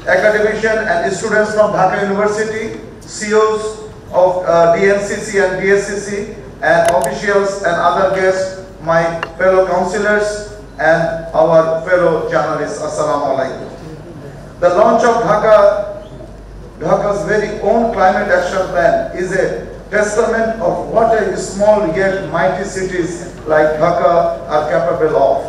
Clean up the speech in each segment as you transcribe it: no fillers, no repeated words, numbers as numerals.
academicians and students from Dhaka University, CEOs of DNCC and DSCC, and officials and other guests, my fellow councillors and our fellow journalists. Assalamu alaikum. The launch of Dhaka's very own climate action plan is a testament of what a small yet mighty cities like Dhaka are capable of.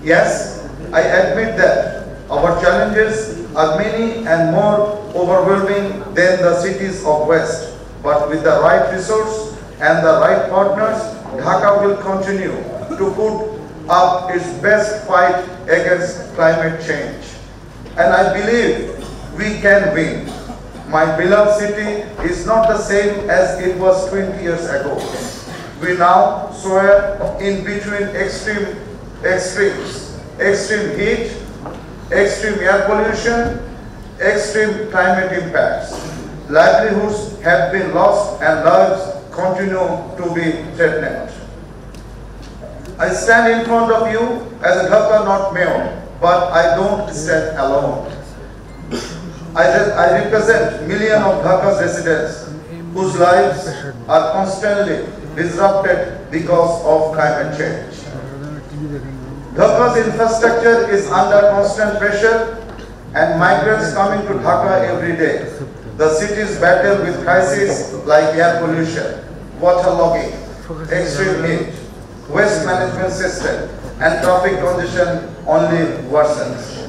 Yes, I admit that our challenges are many and more overwhelming than the cities of West. But with the right resource and the right partners, Dhaka will continue to put up its best fight against climate change. And I believe we can win. My beloved city is not the same as it was 20 years ago. We now swear in between extremes, extreme heat, extreme air pollution, extreme climate impacts. Livelihoods have been lost and lives continue to be threatened. I stand in front of you as a Dhaka North Mayor, but I don't stand alone. I represent millions of Dhaka's residents whose lives are constantly disrupted because of climate change. Dhaka's infrastructure is under constant pressure and migrants coming to Dhaka every day. The cities battle with crises like air pollution, waterlogging, extreme heat, waste management system, and traffic congestion only worsens.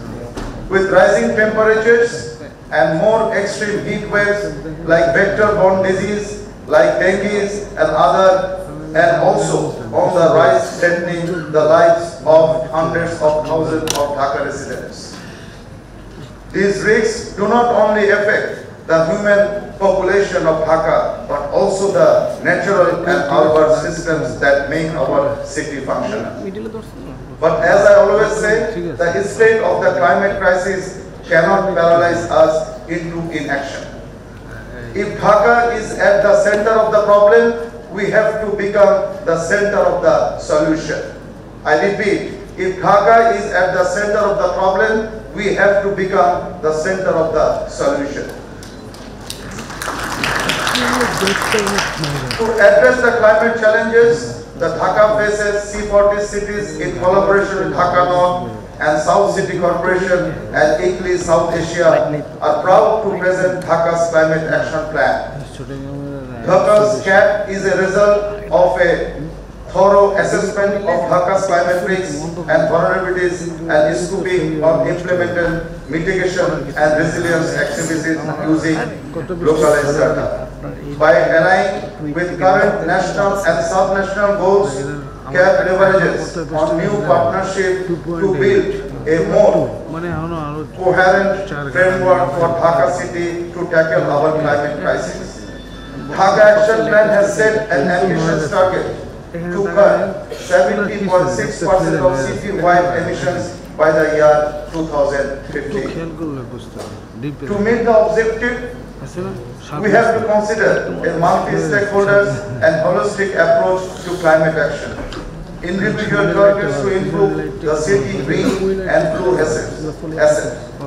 With rising temperatures and more extreme heat waves like vector-borne disease, like dengue and also on the rise threatening the lives of hundreds of thousands of Dhaka residents. These risks do not only affect the human population of Dhaka, but also the natural and urban systems that make our city functional. But as I always say, the state of the climate crisis cannot paralyze us into inaction. If Dhaka is at the center of the problem, we have to become the center of the solution. I repeat, if Dhaka is at the center of the problem, we have to become the center of the solution. To address the climate challenges, the Dhaka faces C40 cities in collaboration with Dhaka North and South City Corporation and ICLEI South Asia are proud to present Dhaka's climate action plan. Dhaka's CAP is a result of a thorough assessment of Dhaka's climate risks and vulnerabilities and scoping of implemented mitigation and resilience activities using localized data. By aligning with current national and sub-national goals, CAP leverages on new partnership to build a more coherent framework for Dhaka city to tackle our climate crisis. Dhaka Action Plan has set an ambitious target to cut 70.6% of city-wide emissions by the year 2050. To meet the objective, we have to consider a multi-stakeholders and holistic approach to climate action. Individual targets to improve the city green and blue assets,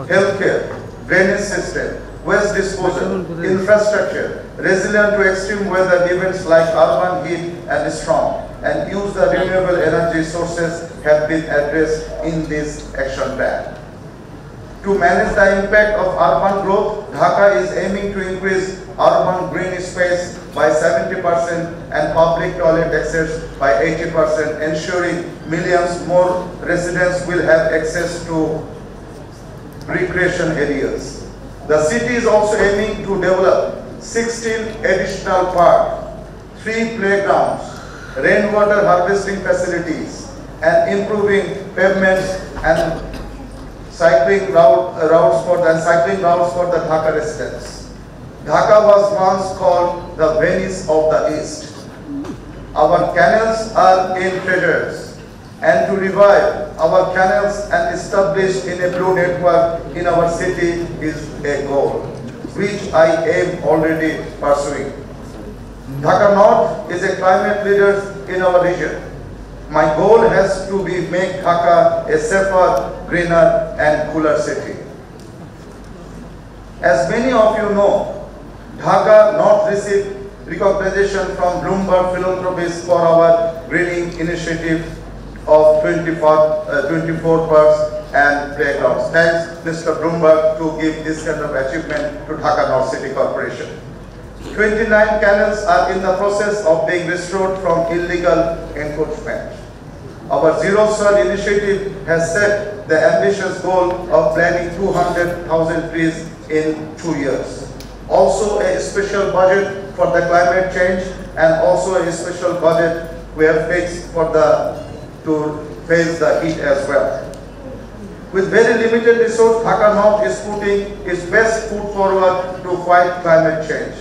healthcare, drainage system, waste disposal, infrastructure, resilient to extreme weather events like urban heat and storm, and use the renewable energy sources have been addressed in this action plan. To manage the impact of urban growth, Dhaka is aiming to increase urban green space by 70% and public toilet access by 80%, ensuring millions more residents will have access to recreation areas. The city is also aiming to develop 16 additional parks, 3 playgrounds, rainwater harvesting facilities, and improving pavements and cycling routes for the Dhaka residents. Dhaka was once called the Venice of the East. Our canals are in treasures, and to revive our canals and establish in a blue network in our city is a goal, which I am already pursuing. Dhaka North is a climate leader in our region. My goal has to be make Dhaka a safer, greener and cooler city. As many of you know, Dhaka not received recognition from Bloomberg Philanthropies for our greening initiative of 24 parks and playgrounds. Thanks, Mr. Bloomberg, to give this kind of achievement to Dhaka North City Corporation. 29 canals are in the process of being restored from illegal encroachment. Our Zero Soil initiative has set the ambitious goal of planting 200,000 trees in 2 years. Also a special budget for the climate change, and also a special budget we have fixed for to face the heat as well. With very limited resource, Dhaka North is putting its best foot forward to fight climate change.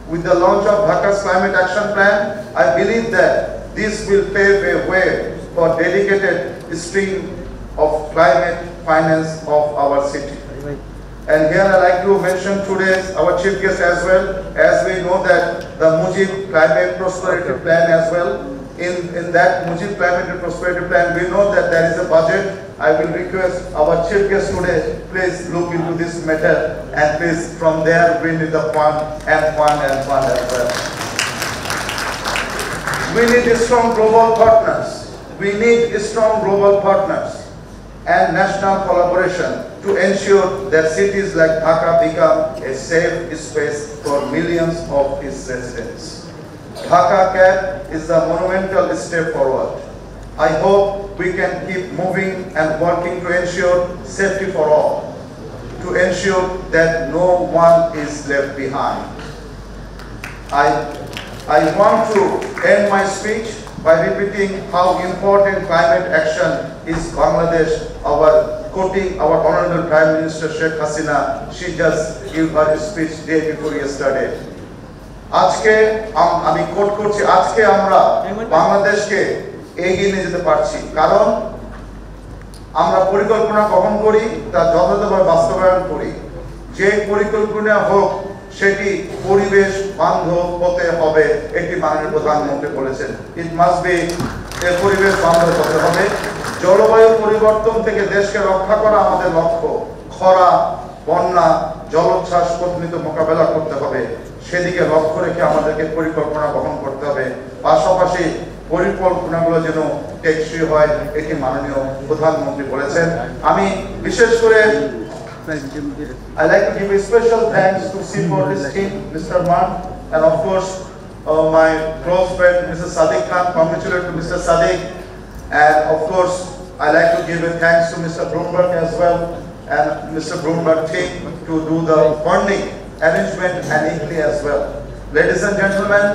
With the launch of Dhaka's Climate Action Plan, I believe that this will pave a way for dedicated stream of climate finance of our city. And here I like to mention today's our chief guest as well, as we know that the Mujib Climate Prosperity Plan as well. In that Mujib Climate Prosperity Plan, we know that there is a budget. I will request our chief guest today, please look into this matter, and please from there we need the fund as well. We need strong global partners. We need strong global partners and national collaboration to ensure that cities like Dhaka become a safe space for millions of its residents. Dhaka CAP is a monumental step forward. I hope we can keep moving and working to ensure safety for all, to ensure that no one is left behind. I want to end my speech by repeating how important climate action is Bangladesh, quoting our Honorable Prime Minister Sheikh Hasina. She just gave her speech day before yesterday. আজকে আমি coat করছি, আজকে আমরা বাংলাদেশকে এগিয়ে নিয়ে যেতে পারছি, কারণ আমরা পরিকল্পনা কখন করি, তা যথাযথভাবে বাস্তবায়ন করি। যে পরিকল্পনা হোক সেটি পরিবেশ বান্ধব হতে হবে, এটি মাননীয় প্রধানমন্ত্রী বলেছেন। ইট মাস্ট বি এ পরিবেশ বান্ধব হতে হবে। জলবায়ু পরিবর্তন থেকে দেশকে রক্ষা করা আমাদের লক্ষ্য। খরা, বন্যা, জলোচ্ছ্বাস প্রতিনিয়ত মোকাবেলা করতে হবে, সেদিকে লক্ষ্য রেখে আমাদেরকে পরিকল্পনা গ্রহণ করতে হবে। পাশাপাশি পরিকল্পনাগুলো যেন টেকসই হয়, এটি মাননীয় প্রধানমন্ত্রী বলেছেন। আমি বিশেষ করে I like to give a special thanks to C40's team, Mr. Mann, and of course my close friend Mr. Sadiq Khan. Congratulate to Mr. Sadiq, and of course I like to give a thanks to Mr. Bloomberg as well, and Mr. Bloomberg team to do the funding arrangement and Italy as well. Ladies and gentlemen,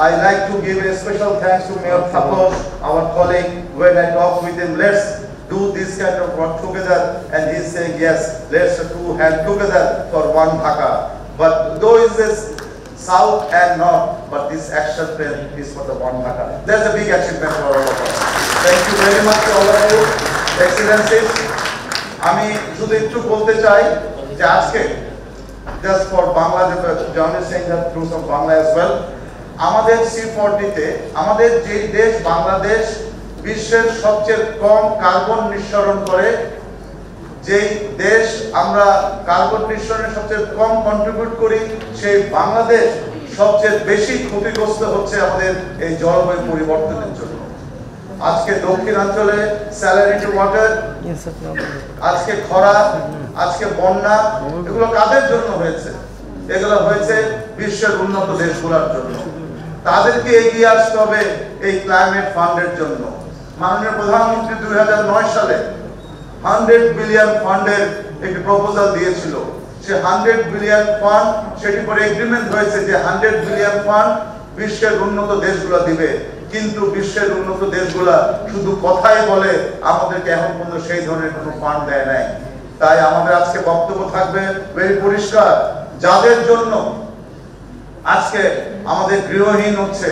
I like to give a special thanks to Mayor Thapos, our colleague. When I talk with him, let's do this kind of work together, and he's saying yes, let's do hand together for one Dhaka. But though is this south and north, but this action plan is for the one Dhaka. That's a big achievement for all of us. Thank you very much to all of you, Excellencies. আমি শুধু একটু বলতে চাই যে আজকে just for Bangladesh, John is saying that through some Bangla as well. আমাদের C40-তে আমাদের যে দেশ বাংলাদেশ বিশ্বের সবচেয়ে কম কার্বন নিঃসরণ করে, যেই দেশ আমরা কার্বন নিঃসরণে সবচেয়ে কম কন্ট্রিবিউট করি, সেই বাংলাদেশ সবচেয়ে বেশি ক্ষতিগ্রস্ত হচ্ছে আমাদের এই জলবায়ু পরিবর্তনের জন্য। আজকে দক্ষিণাঞ্চলে স্যালারিটি ওয়াটার, আজকে খরা, আজকে বন্যা, এগুলো কাদের জন্য হয়েছে? এগুলো হয়েছে বিশ্বের উন্নত দেশগুলোর জন্য। তাদেরকে এগিয়ে আসতে হবে এই ক্লাইমেট ফান্ডের জন্য। মাননীয় প্রধানমন্ত্রী 2009 সালে 100 বিলিয়ন ফান্ডের একটি প্রপোজাল দিয়েছিল। সে 100 বিলিয়ন ফান্ড, সেটি পরে এগ্রিমেন্ট হয়েছে যে 100 বিলিয়ন ফান্ড বিশ্বের উন্নত দেশগুলো দিবে, কিন্তু বিশ্বের উন্নত দেশগুলা শুধু কথাই বলে, আমাদেরকে এখন পর্যন্ত সেই ধরনের কোনো ফান্ড দেয় নাই। তাই আমাদের আজকে বক্তব্য থাকবে ভেরি পরিষ্কার, যাদের জন্য আজকে আমাদের গৃহহীন হচ্ছে,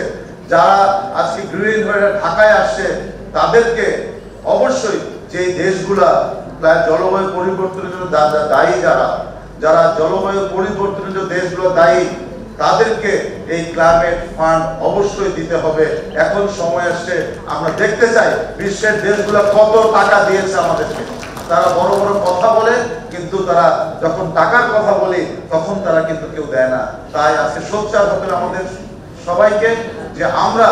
যারা আজকে গৃহহীন হয়ে ঢাকায় আসছে, তাদেরকে অবশ্যই যে দেশগুলা জলবায়ু পরিবর্তনের জন্য দায়ী, যারা জলবায়ু পরিবর্তনের জন্য দেশগুলো দায়ী, তাদেরকে এই ক্লাইমেট ফান্ড অবশ্যই দিতে হবে। এখন সময় আসছে, আমরা দেখতে চাই বিশ্বের দেশগুলো কত টাকা দিয়েছে আমাদেরকে। তারা বড় বড় কথা বলে, কিন্তু তারা যখন টাকার কথা বলে তখন তারা কিন্তু কেউ দেয় না। তাই আজকে সোচ্চার হতে হবে আমাদের সবাইকে যে আমরা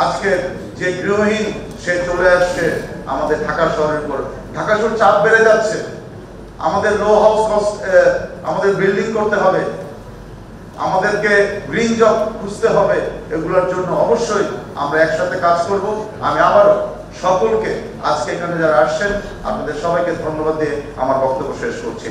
আজকে যে গৃহহীন সে চলে আসছে আমাদের ঢাকা শহরের উপর। ঢাকা শহর চাপ বেড়ে যাচ্ছে, আমাদের লো হাউস কস্ট, আমাদের বিল্ডিং করতে হবে, আমাদেরকে গ্রিন জব খুঁজতে হবে। এগুলোর জন্য অবশ্যই আমরা একসাথে কাজ করব। আমি আবারও সকলকে আজকে এখানে যারা আসছেন আপনাদের সবাইকে ধন্যবাদ দিয়ে আমার বক্তব্য শেষ করছি।